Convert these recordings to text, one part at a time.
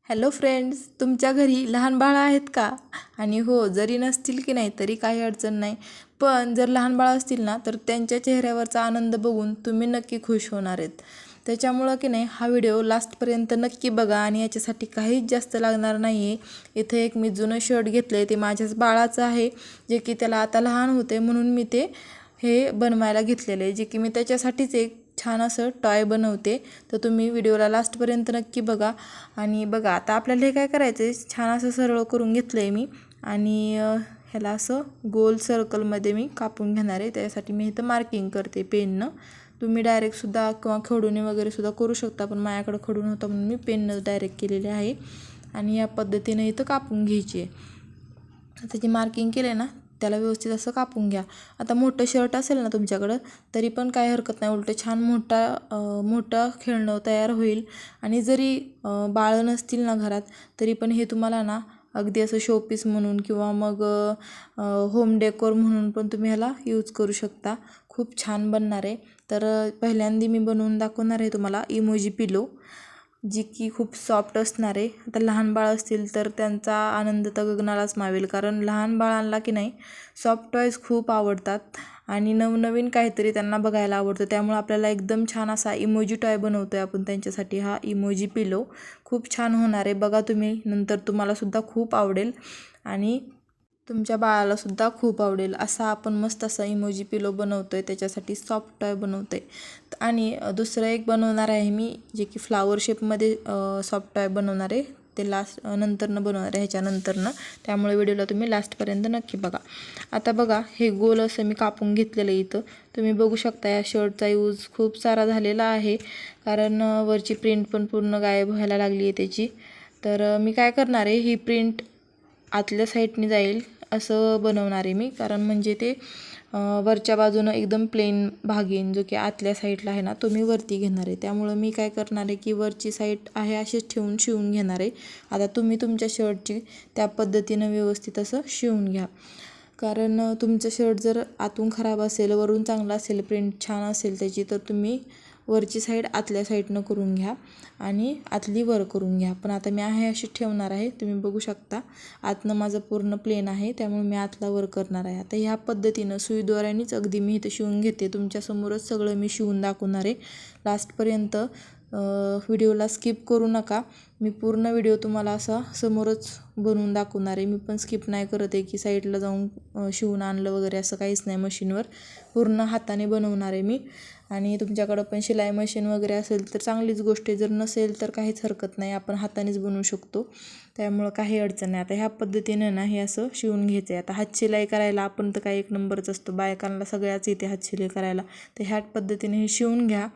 Hello friends, तुमच्या घरी लहान बाळं आहेत का? आणि हो, जरी नसतील की नाही तरी काही अडचण नाही. पण जर लहान बाळं असतील ना तर त्यांच्या चेहऱ्यावरचा आनंद बघून तुम्ही नक्की खुश होणार आहेत. त्याच्यामुळं की नाही हा व्हिडिओ लास्टपर्यंत नक्की बघा आणि याच्यासाठी काहीच जास्त लागणार नाही आहे. इथे एक मी जुनं शर्ट घेतलं आहे, ते माझ्याच बाळाचं आहे, जे की त्याला आता लहान होते म्हणून मी ते हे बनवायला घेतलेलं आहे, जे की मी त्याच्यासाठीच एक छान असं टॉय बनवते. तर तुम्ही व्हिडिओला लास्टपर्यंत नक्की बघा. आणि बघा आता आपल्याला हे काय करायचं आहे, छान असं सरळ करून घेतलं आहे मी आणि ह्याला असं गोल सर्कलमध्ये मी कापून घेणार आहे. त्यासाठी मी इथं मार्किंग करते पेननं. तुम्ही डायरेक्टसुद्धा किंवा खडूने वगैरेसुद्धा करू शकता, पण माझ्याकडं खडून होता म्हणून मी पेननं डायरेक्ट केलेले आहे. आणि या पद्धतीने इथं कापून घ्यायची आहे. त्याची मार्किंग केले ना त्याला व्यवस्थित असं कापून घ्या. आता मोठं शर्ट असेल ना तुमच्याकडं तरी पण काय हरकत नाही, उलटं छान मोठं खेळणं तयार होईल. आणि जरी बाळं नसतील ना घरात तरी पण हे तुम्हाला ना अगदी असं शोपीस म्हणून किंवा मग होम डेकोर म्हणून पण तुम्ही ह्याला यूज करू शकता. खूप छान बनणार आहे. तर पहिल्यांदा मी बनवून दाखवणार आहे तुम्हाला इमोजी पिलो, जी की खूप सॉफ्ट असणार आहे. आता लहान बाळ असतील तर त्यांचा आनंद तर गगनालाच मावेल, कारण लहान बाळांना की नाही सॉफ्ट टॉयज खूप आवडतात आणि नवनवीन काहीतरी त्यांना बघायला आवडतं. त्यामुळे आपल्याला एकदम छान असा इमोजी टॉय बनवतो आहे आपण त्यांच्यासाठी. हा इमोजी पिलो खूप छान होणार आहे, बघा तुम्ही, नंतर तुम्हालासुद्धा खूप आवडेल आणि तुमच्या बाळालासुद्धा खूप आवडेल. असा आपण मस्त असा इमोजी पिलो बनवतो आहे, त्याच्यासाठी सॉफ्ट टॉय बनवतो आहे. आणि दुसरं एक बनवणार आहे मी, जे की फ्लावर शेपमध्ये सॉफ्ट टॉय बनवणार आहे. ते नंतरनं बनवणार आहे, ह्याच्यानंतरनं. त्यामुळे व्हिडिओला तुम्ही लास्टपर्यंत नक्की बघा. आता बघा हे गोल असं मी कापून घेतलेलं आहे. इथं तुम्ही बघू शकता या शर्टचा यूज खूप सारा झालेला आहे, कारण वरची प्रिंट पण पूर्ण गायब व्हायला लागली आहे त्याची. तर मी काय करणार आहे, ही प्रिंट आतल्या साईडने जाईल असं बनवणार आहे मी, कारण म्हणजे ते वरच्या बाजूनं एकदम प्लेन भाग येईन, जो की आतल्या साईडला आहे ना तो मी वरती घेणार आहे. त्यामुळं मी काय करणार आहे की वरची साईड आहे अशीच ठेवून शिवून घेणार आहे. आता तुम्ही तुमच्या शर्टची त्या पद्धतीनं व्यवस्थित असं शिवून घ्या, कारण तुमचं शर्ट जर आतून खराब असेल, वरून चांगलं असेल, प्रिंट छान असेल त्याची, तर तुम्ही वरची साईड आतल्या साईडनं करून घ्या आणि आतली वर करून घ्या. पण आता मी आहे अशी ठेवणार आहे, तुम्ही बघू शकता. आतनं माझं पूर्ण प्लेन आहे, त्यामुळे मी आतला वर करणार आहे. आता ह्या पद्धतीनं सुईद्वारानेच अगदी मी इथं शिवून घेते. तुमच्यासमोरच सगळं मी शिवून दाखवणार आहे. लास्टपर्यंत व्हिडिओला स्किप करू नका. मी पूर्ण व्हिडिओ तुम्हाला असा समोरच बनवून दाखवणार आहे. मी पण स्किप नाही करत आहे की साईडला जाऊन शिवून आणलं वगैरे, असं काहीच नाही. मशीनवर पूर्ण हाताने बनवणार आहे मी. आणि तुमच्याकडं पण शिलाई मशीन वगैरे असेल तर चांगलीच गोष्ट आहे, जर नसेल तर काहीच हरकत नाही, आपण हातानेच बनवू शकतो. त्यामुळं काही अडचण नाही. आता ह्या पद्धतीनं ना हे असं शिवून घ्यायचं आहे. आता हातशिलाई करायला आपण तर काही एक नंबरच असतो, बायकांना सगळ्याच येते हातशिलाई करायला. तर ह्या पद्धतीने हे शिवून घ्या.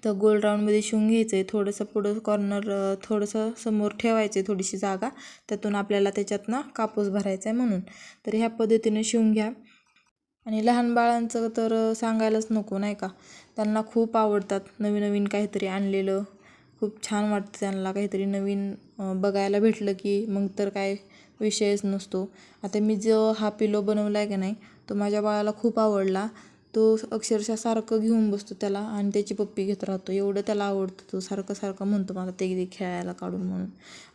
तर गोल राऊंडमध्ये शिवून घ्यायचं आहे. थोडंसं पुढं कॉर्नर थोडंसं समोर ठेवायचं आहे, थोडीशी जागा, त्यातून आपल्याला त्याच्यात ना कापूस भरायचा आहे म्हणून. तर ह्या पद्धतीने शिवून घ्या. आणि लहान बाळांचं तर सांगायलाच नको, नाही का, त्यांना खूप आवडतात नवीन नवीन काहीतरी आणलेलं. खूप छान वाटतं त्यांना काहीतरी नवीन बघायला भेटलं की मग तर काय विषयच नसतो. आता मी जो हा पिलो बनवला आहे की नाही, तो माझ्या बाळाला खूप आवडला. तो अक्षरशः सारखं घेऊन बसतो त्याला आणि त्याची पप्पी घेत राहतो, एवढं त्याला आवडतं. तो सारखं सारखं म्हणतो मला ते दे खेळायला काढून म्हणून.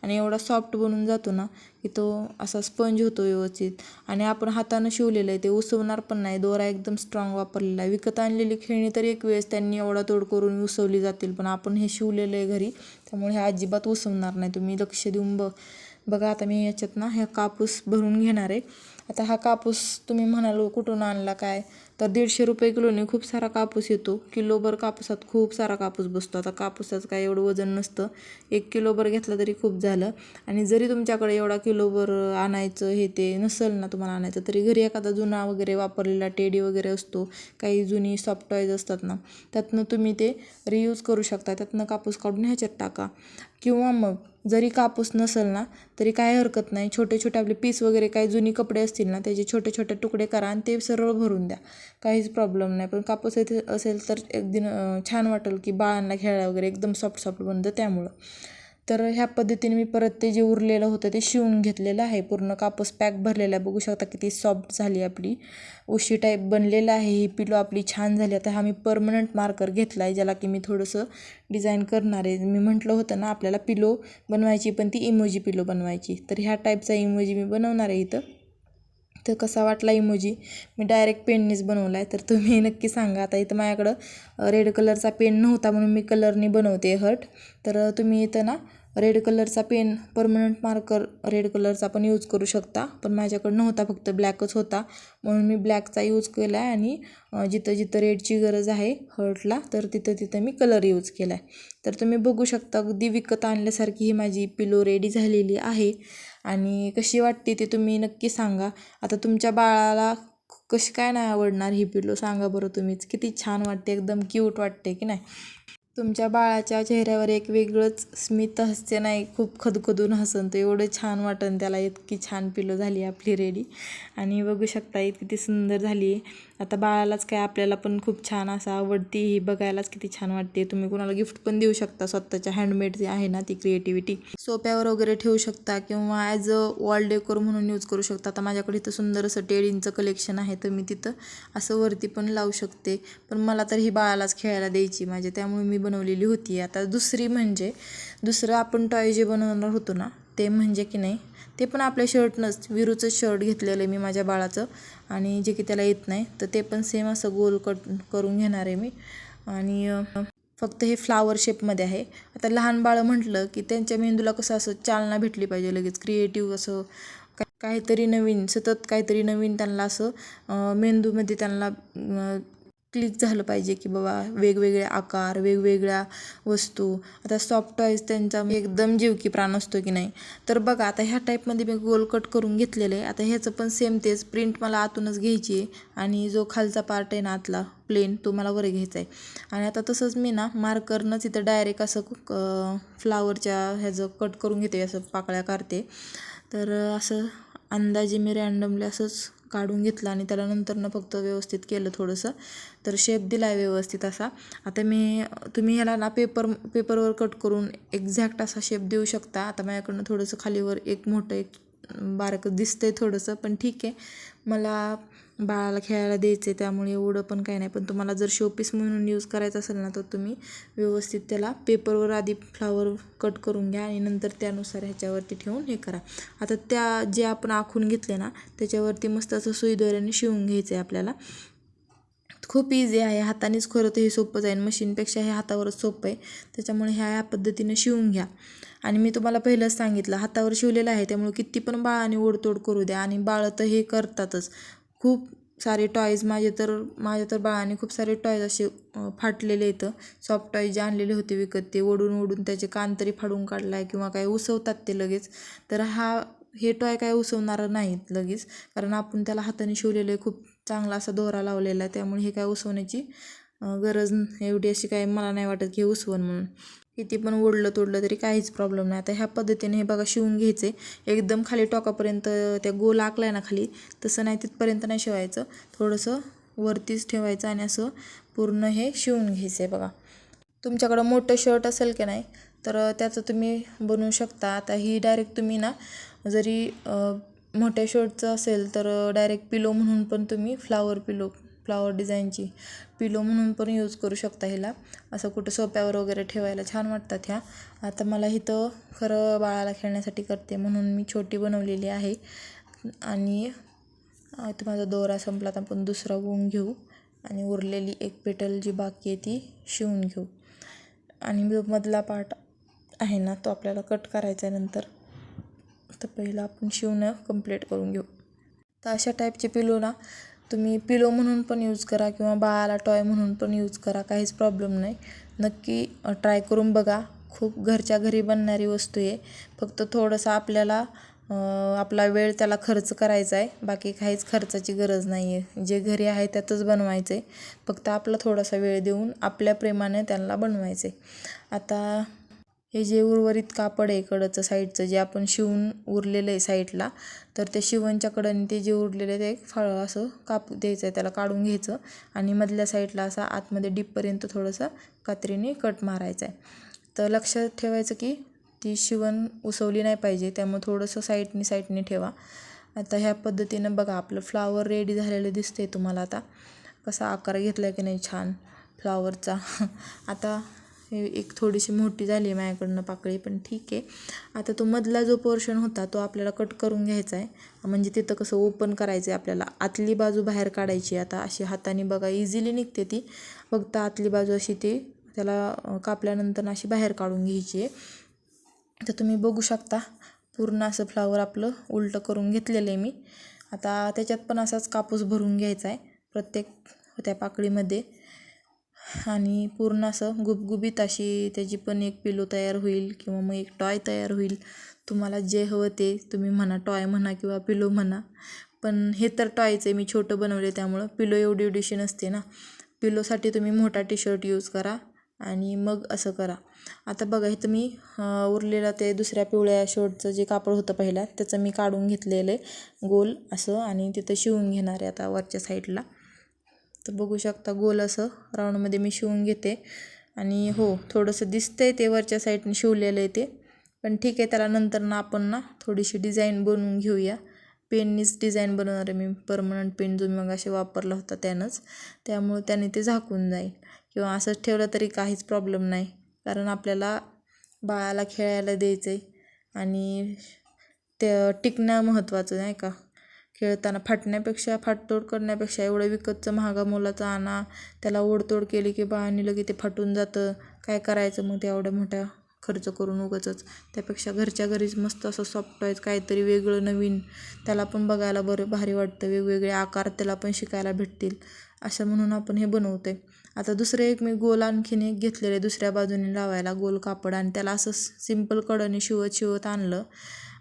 आणि एवढा सॉफ्ट बनून जातो ना की तो असा स्पंज होतो व्यवस्थित. आणि आपण हातानं शिवलेलं आहे, ते उसवणार पण नाही. दोरा एकदम स्ट्रॉंग वापरलेला आहे. विकत आणलेली खेळणी तर एक वेळेस त्यांनी एवढा तोड करून उसवली जातील, पण आपण हे शिवलेलं आहे घरी, त्यामुळे हे अजिबात उसवणार नाही. तुम्ही लक्ष देऊन बघा. आता मी याच्यात ना ह्या कापूस भरून घेणार आहे. आता हा कापूस तुम्ही म्हणालो कुठून आणला काय, तर 150 रुपये किलोने खूप सारा कापूस येतो. किलोभर कापूसात खूप सारा कापूस बसतो. आता कापूसाचं काय एवढं वजन नसतं, 1 किलोभर घेतलं तरी खूप झालं. आणि जरी तुमच्याकडे एवढा किलोभर आणायचं हे ते नसेल ना तुम्हाला आणायचं, तरी घरी एखादा जुना वगैरे वापरलेला टेडी वगैरे असतो, काही जुनी सॉफ्ट टॉयज असतात ना, त्यातनं तुम्ही ते रियूज करू शकता. त्यातनं कापूस काढून ह्याच्यात टाका. किंवा मग जरी कापूस नसेल ना तरी काय हरकत नाही, छोटे छोटे आपले पीस वगैरे काही जुनी कपडे असतील ना त्याचे छोटे छोटे तुकडे करा आणि ते सरळ भरून द्या, काहीच प्रॉब्लेम नाही. पण कापूस इथे असेल तर छान वाटेल की बाळांना खेळायला वगैरे एकदम सॉफ्ट सॉफ्ट बनतं त्यामुळं. तर ह्या पद्धतीने मी परत ते जे उरलेलं होतं ते शिवून घेतलेलं आहे. पूर्ण कापूस पॅक भरलेला आहे. बघू शकता किती सॉफ्ट झाली आपली उशी टाईप बनलेलं आहे. ही पिलो आपली छान झाली. आता हा मी परमनंट मार्कर घेतला आहे, ज्याला की मी थोडंसं डिझाईन करणार आहे. मी म्हटलं होतं ना आपल्याला पिलो बनवायची, पण ती इमोजी पिलो बनवायची. तर ह्या टाईपचा इमोजी मी बनवणार आहे इथं. तर कसा वाटला इमोजी? मी डायरेक्ट पेननेच बनवला आहे. तर तुम्ही नक्की सांगा. आता इथं माझ्याकडं रेड कलरचा पेन नव्हता म्हणून मी कलरने बनवते हर्ट. तर तुम्ही इथं ना रेड कलरचा पेन परमनंट मार्कर रेड कलरचा पण यूज करू शकता, पण माझ्याकडं नव्हता, फक्त ब्लॅकच होता म्हणून मी ब्लॅकचा यूज केला आहे. आणि जिथं जिथं रेडची गरज आहे हर्टला तर तिथं तिथं मी कलर यूज केला आहे. तर तुम्ही बघू शकता अगदी विकत आणल्यासारखी ही माझी पिलो रेडी झालेली आहे. आणि कशी वाटते ते तुम्ही नक्की सांगा. आता तुमच्या बाळाला कशी काय नाही आवडणार ही पिलो, सांगा बरं तुम्हीच. किती छान वाटते, एकदम क्यूट वाटते की नाही. तुमच्या बाळाच्या चेहऱ्यावर एक वेगळंच स्मित हास्य नाही, खूप खदखदून हसन, तर एवढं छान वाटन त्याला. इतकी छान पिलो झाली आपली रेडी. आणि बघू शकता किती सुंदर झाली आहे. आता बाळालाच काय आपल्याला पण खूप छान असं आवडती, ही बघायलाच किती छान वाटते. तुम्ही कोणाला गिफ्ट पण देऊ शकता. स्वतःच्या हँडमेड जे आहे ना ती क्रिएटिव्हिटी सोप्यावर वगैरे ठेवू शकता किंवा ॲज अ वॉल डेकोर म्हणून यूज करू शकता. आता माझ्याकडे इथं सुंदर असं टेडींचं कलेक्शन आहे, तर मी तिथं असं वरती पण लावू शकते. पण मला तर ही बाळालाच खेळायला द्यायची माझ्या, त्यामुळे मी बनवलेली होती. आता दुसरं आपण टॉय जे बनवणार होतो ना ते म्हणजे की नाही, ते पण आपल्या शर्टनंच विरूचं शर्ट घेतलेलं आहे मी माझ्या बाळाचं, आणि जे की त्याला येत नाही, तर ते पण सेम असं गोल कट करून घेणार आहे मी. आणि फक्त हे फ्लावर शेपमध्ये आहे. आता लहान बाळं म्हटलं की त्यांच्या मेंदूला कसं असं चालना भेटली पाहिजे, लगेच क्रिएटिव्ह असं काहीतरी नवीन, सतत काहीतरी नवीन त्यांना असं मेंदूमध्ये त्यांना क्लिक झालं पाहिजे की बाबा वेगवेगळे आकार, वेगवेगळ्या वस्तू. आता सॉफ्ट टॉईज त्यांचा एकदम जीव की प्राण असतो की नाही. तर बघा आता ह्या टाईपमध्ये मी गोल कट करून घेतलेलं आहे. आता ह्याचं पण सेम तेच प्रिंट मला आतूनच घ्यायची आहे, आणि जो खालचा पार्ट आहे ना आतला प्लेन, तो मला वर घ्यायचा आहे. आणि आता तसंच मी ना मार्करनंच इथं डायरेक्ट असं फ्लावरच्या ह्याचं कट करून घेते, असं पाकळ्या काढते. तर असं अंदाजे मी रँडमली असंच काढून घेतलं आणि त्याला नंतरनं फक्त व्यवस्थित केलं थोडंसं, तर शेप दिला आहे व्यवस्थित असा. आता तुम्ही ह्याला ना पेपरवर कट करून एक्झॅक्ट असा शेप देऊ शकता. आता माझ्याकडनं थोडंसं खालीवर एक मोठं एक बारकं दिसतंय थोडंसं, पण ठीक आहे, मला बाळाला खेळायला द्यायचं आहे त्यामुळे एवढं पण काही नाही. पण तुम्हाला जर शोपीस म्हणून यूज करायचं असेल ना, तर तुम्ही व्यवस्थित त्याला पेपरवर आधी फ्लावर कट करून घ्या आणि नंतर त्यानुसार ह्याच्यावरती ठेवून हे करा. आता जे आपण आखून घेतले ना त्याच्यावरती मस्त असं सुई दोऱ्याने शिवून घ्यायचं आहे आपल्याला. खूप इझी आहे, हातानेच खरं तर हे सोपं जाईल, मशीनपेक्षा हे हातावरच सोपं आहे. त्याच्यामुळे ह्या पद्धतीने शिवून घ्या. आणि मी तुम्हाला पहिलंच सांगितलं हातावर शिवलेलं आहे, त्यामुळे किती पण बाळाने ओढतोड करू द्या, आणि बाळं तर हे करतातच. खूप सारे टॉयज माझ्या तर बाळाने खूप सारे टॉयज असे फाटलेले येतं. सॉफ्ट टॉयज जे आणलेले होते विकत, ते ओढून त्याचे कान तरी फाडून काढला आहे किंवा काय उसवतात ते लगेच. तर हे टॉय काय उसवणार नाहीत लगेच, कारण आपण त्याला हाताने शिवलेलं आहे, खूप चांगला असा दोरा लावलेला आहे, त्यामुळे हे काय उसवण्याची गरज एवढी अशी काय मला नाही वाटत की हे उसवण म्हणून. किती पण ओढलं तोडलं तरी काहीच प्रॉब्लेम नाही. आता ह्या पद्धतीने हे बघा शिवून घ्यायचे. एकदम खाली टोकापर्यंत त्या गोल आखलाय ना खाली, तसं नाही तिथपर्यंत नाही शिवायचं, थोडंसं वरतीच ठेवायचं आणि असं पूर्ण हे शिवून घ्यायचं आहे. बघा तुमच्याकडं मोठं शर्ट असेल की नाही, तर त्याचं तुम्ही बनवू शकता. आता ही डायरेक्ट तुम्ही ना जरी मोठ्या शर्टचं असेल तर डायरेक्ट पिलो म्हणून पण तुम्ही फ्लावर डिझाईनची पिलो म्हणून पण यूज करू शकता. ह्याला असं कुठं सोप्यावर वगैरे ठेवायला छान वाटतात ह्या. आता मला इथं खरं बाळाला खेळण्यासाठी करते म्हणून मी छोटी बनवलेली आहे. आणि इथं माझा दोरा संपला, तर आपण दुसरा गुण घेऊ आणि उरलेली एक पेटल जी बाकी आहे ती शिवून घेऊ. आणि जो मधला पार्ट आहे ना तो आपल्याला कट करायचा आहे नंतर, तर पहिलं आपण शिवणं कंप्लीट करून घेऊ. तर अशा टाईपचे पिलो ना तुम्ही पिलो म्हणून पण यूज करा किंवा बाळाला टॉय म्हणून पण यूज करा, काहीच प्रॉब्लेम नाही. नक्की ट्राय करून बघा. खूप घरच्या घरी बनणारी वस्तू आहे. फक्त थोडंसं आपल्याला आपला वेळ त्याला खर्च करायचा आहे, बाकी काहीच खर्चाची गरज नाही आहे. जे घरी आहे त्यातच बनवायचं आहे, फक्त आपला थोडासा वेळ देऊन आपल्या प्रेमाने त्यांना बनवायचं आहे. आता हे जे उर्वरित कापड आहे कडचं साईडचं जे आपण शिवून उरलेलं आहे साईडला, तर त्या शिवणच्या कडेने ते जे उरलेलं आहे ते एक फाळं असं कापू द्यायचं आहे, त्याला काढून घ्यायचं आणि मधल्या साईडला असा आतमध्ये डीपपर्यंत थोडंसं कात्रीने कट मारायचा आहे. तर लक्षात ठेवायचं की ती शिवण उसवली नाही पाहिजे, त्यामुळे थोडंसं साईडने ठेवा. आता ह्या पद्धतीनं बघा आपलं फ्लावर रेडी झालेलं दिसते तुम्हाला. आता कसा आकार घेतला की नाही छान फ्लावरचा. आता हे एक थोडीशी मोठी झाली आहे माझ्याकडनं पाकळी, पण ठीक आहे. आता तो मधला जो पोर्शन होता तो आपल्याला कट करून घ्यायचा आहे. म्हणजे तिथं कसं ओपन करायचं आहे आपल्याला, आतली बाजू बाहेर काढायची. आता अशी हाताने बघा इझिली निघते ती, फक्त आतली बाजू अशी ती त्याला कापल्यानंतर अशी बाहेर काढून घ्यायची आहे. तर तुम्ही बघू शकता पूर्ण असं फ्लावर आपलं उलटं करून घेतलेलं आहे मी. आता त्याच्यात पण असाच कापूस भरून घ्यायचा आहे प्रत्येक त्या पाकळीमध्ये, आणि पूर्ण असं गुबगुबीत अशी त्याची पण एक पिलो तयार होईल किंवा मग एक टॉय तयार होईल. तुम्हाला जे हवं ते तुम्ही म्हणा, टॉय म्हणा किंवा पिलो म्हणा. पण हे तर टॉयचं आहे, मी छोटं बनवले त्यामुळं. पिलो एवढी नसते ना. पिलोसाठी तुम्ही मोठा टी-शर्ट यूज करा आणि मग असं करा. आता बघा इथं मी उरलेलं ते दुसऱ्या पिवळ्या शर्टचं जे कापड होतं पहिल्या, त्याचं मी काढून घेतलेलं आहे गोल असं, आणि तिथं शिवून घेणार आहे आता वरच्या साईडला. तर बघू शकता गोल असं राऊंडमध्ये मी शिवून घेते. आणि हो थोडंसं दिसतंय ते वरच्या साईडने शिवलेलं आहे ते, पण ठीक आहे. त्याला नंतर ना आपण ना थोडीशी डिझाईन बनवून घेऊया. पेननीच डिझाईन बनवणार आहे मी, परमनंट पेन जो मी मग असे वापरला होता त्यानंच. त्यामुळे त्याने ते झाकून जाईल, किंवा असंच ठेवलं तरी काहीच प्रॉब्लेम नाही, कारण आपल्याला बाळाला खेळायला द्यायचं आहे आणि ते टिकणं महत्त्वाचं नाही का. खेळताना फाटतोड करण्यापेक्षा एवढं विकतचं महागा मोलाचं आणा, त्याला ओढतोड केली की बाळाने लगे ते फाटून जातं. काय करायचं मग ते एवढ्या मोठ्या खर्च करून उगाचच. त्यापेक्षा घरच्या घरीच मस्त असं सॉफ्ट टॉयज काहीतरी वेगळं नवीन, त्याला पण बघायला बरं भारी वाटतं. वेगवेगळे आकार त्याला पण शिकायला भेटतील असं म्हणून आपण हे बनवतो आहे. आता दुसरं एक मी गोल आणखीन एक घेतलेलं आहे दुसऱ्या बाजूने लावायला गोल कापड, आणि त्याला असं सिंपल कडनी शिवत आणलं,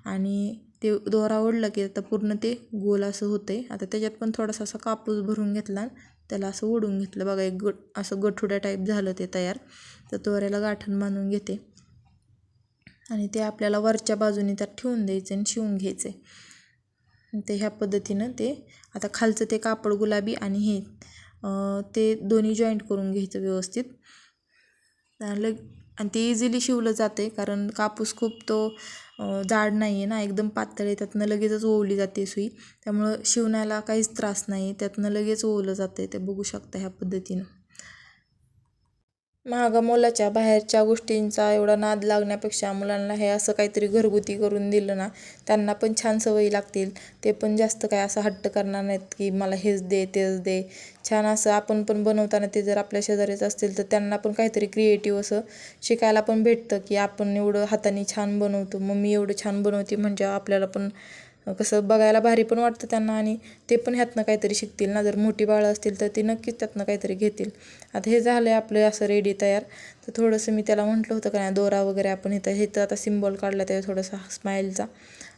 आणि ते दोरा ओढलं की आता पूर्ण ते गोल असं होतं आहे. आता त्याच्यात पण थोडासा असा कापूस भरून घेतला, त्याला असं ओढून घेतलं. बघा एक असं गठुड्या टाईप झालं ते तयार. तर दोऱ्याला गाठण बांधून घेते, आणि ते आपल्याला वरच्या बाजूने त्यात ठेवून द्यायचं आणि शिवून घ्यायचं आहे. ते ह्या पद्धतीनं ते आता खालचं ते कापड गुलाबी आणि हे ते दोन्ही जॉईंट करून घ्यायचं व्यवस्थित. आणि ते इझिली शिवलं जाते, कारण कापूस खूप तो जाड नाही आहे ना, एकदम पातळ आहे. त्यातनं लगेचच ओवली जाते सुई, त्यामुळं शिवण्याला काहीच त्रास नाही, त्यातनं लगेच ओवलं जाते. ते बघू शकता ह्या पद्धतीनं. महागा मोलाच्या बाहेरच्या गोष्टींचा एवढा नाद लागण्यापेक्षा मुलांना हे असं काहीतरी घरगुती करून दिलं ना, त्यांना पण छान सवयी लागतील. ते पण जास्त काय असं हट्ट करणार नाहीत की मला हेच दे तेच दे. छान असं आपण पण बनवताना ते जर आपल्या शेजारीच असतील तर त्यांना पण काहीतरी क्रिएटिव्ह असं शिकायला पण भेटतं, की आपण एवढं हाताने छान बनवतो, मम्मी एवढं छान बनवते म्हणजे आपल्याला पण कसं बघायला भारी पण वाटतं त्यांना, आणि ते पण ह्यातनं काहीतरी शिकतील ना. जर मोठी बाळं असतील तर ती नक्कीच त्यातनं काहीतरी घेतील. आता हे झालं आहे आपलं असं रेडी तयार. तर थोडंसं मी त्याला म्हटलं होतं का नाही दोरा वगैरे आपण इथं आता सिम्बॉल काढला त्याचा थोडासा स्माईलचा,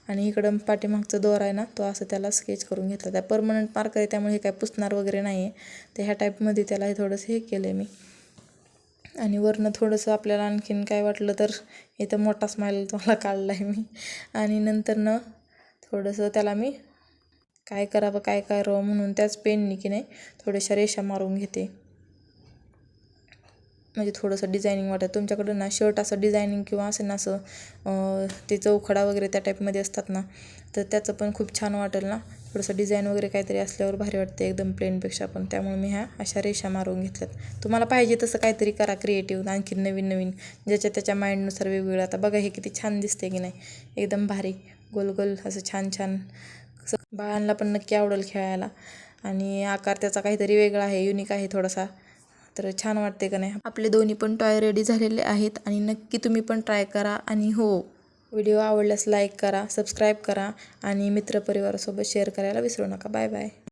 आणि इकडं पाठीमागचा दोरा आहे ना तो असं त्याला स्केच करून घेतला. त्या परमनंट मार्कर आहे त्यामुळे हे काय पुसणार वगैरे नाही आहे. तर ह्या टाईपमध्ये त्याला हे थोडंसं हे केलं आहे मी. आणि वरनं थोडंसं आपल्याला आणखीन काय वाटलं तर इथं मोठा स्माईल मला काढला आहे मी. आणि नंतर थोडंसं त्याला मी काय करावं म्हणून त्याच पेननी की नाही थोड्याशा रेषा मारून घेते, म्हणजे थोडंसं डिझायनिंग वाटतं. तुमच्याकडं ना शर्ट असं डिझायनिंग किंवा असं ना असं ते चौखडा वगैरे त्या टाईपमध्ये असतात ना, तर त्याचं पण खूप छान वाटेल ना. थोडंसं डिझाईन वगैरे काहीतरी असल्यावर भारी वाटते एकदम प्लेनपेक्षा पण. त्यामुळे मी ह्या अशा रेषा मारून घेतल्यात. तुम्हाला पाहिजे तसं काहीतरी करा क्रिएटिव्ह, आणखीन नवीन ज्याच्या त्याच्या माइंडनुसार वेगवेगळं. आता बघा हे किती छान दिसते की नाही, एकदम भारी गोल गोल असं छान. बाळांना पण नक्की आवडेल खेळायला, आणि आकार त्याचा काहीतरी वेगळा आहे, युनिक आहे थोडासा. तर छान वाटते का नाही. आपले दोन्ही पण टॉय रेडी झालेले आहेत, आणि नक्की तुम्ही पण ट्राय करा. आणि हो, व्हिडिओ आवडल्यास लाईक करा, सबस्क्राईब करा, आणि मित्रपरिवारासोबत शेअर करायला विसरू नका. Bye bye.